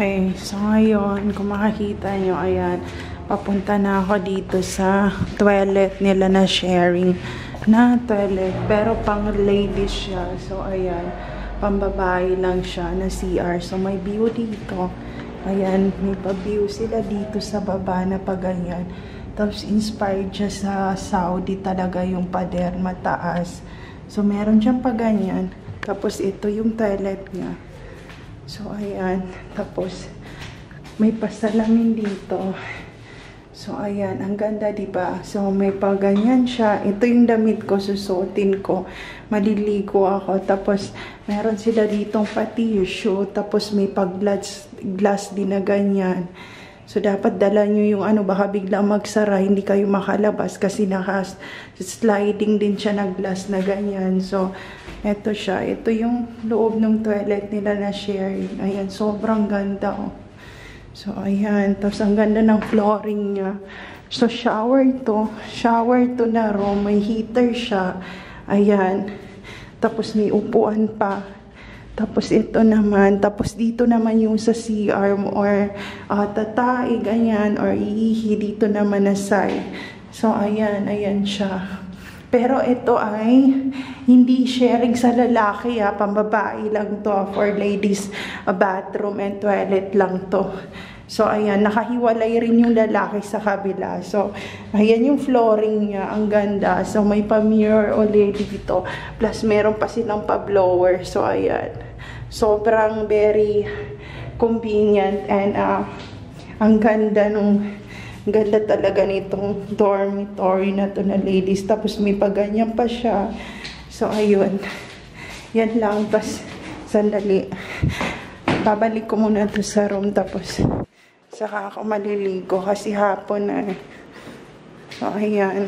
Okay, so ngayon, kung makikita nyo, ayan, papunta na ako dito sa toilet nila na sharing na toilet. Pero pang ladies siya. So, ayan, pambabae lang siya na CR. So, may view dito. Ayan, may pa-view sila dito sa baba na paganyan. Tapos, inspired siya sa Saudi talaga yung pader, mataas. So, meron siyang paganyan. Tapos, ito yung toilet niya. So, ayan. Tapos, may pasalamin dito. So, ayan. Ang ganda, diba? So, may paganyan siya. Ito yung damit ko. Susuotin ko. Maliligo ako. Tapos, meron sila ditong pa-tissue. Tapos, may pag-glass din na ganyan. So, dapat dala nyo yung baka biglang magsara, hindi kayo makalabas kasi sliding din siya na glass na ganyan. So, eto siya. Ito yung loob ng toilet nila na sharing. Ayan, sobrang ganda. Oh. So, ayan. Tapos, ang ganda ng flooring niya. So, shower to. Shower to na room. May heater siya. Ayan. Tapos, may upuan pa. Tapos ito naman, tapos dito naman yung sa CR or tatai, ganyan, or iihi dito naman na side. So, ayan, ayan siya. Pero ito ay hindi sharing sa lalaki, pambabae lang to, for ladies, bathroom and toilet lang to. So, ayan, nakahiwalay rin yung lalaki sa kabila. So, ayan yung flooring niya, ang ganda. So, may pa-mirror ulit dito. Plus, meron pa silang pa-blower. So, ayan. Sobrang very convenient and ang ganda ganda talaga nitong dormitory na to na ladies. Tapos, may paganyan pa siya. So, ayun. Yan lang. Tapos, sandali. Babalik ko muna to sa room. Tapos, saka ako maliligo kasi hapon na. So, ayan.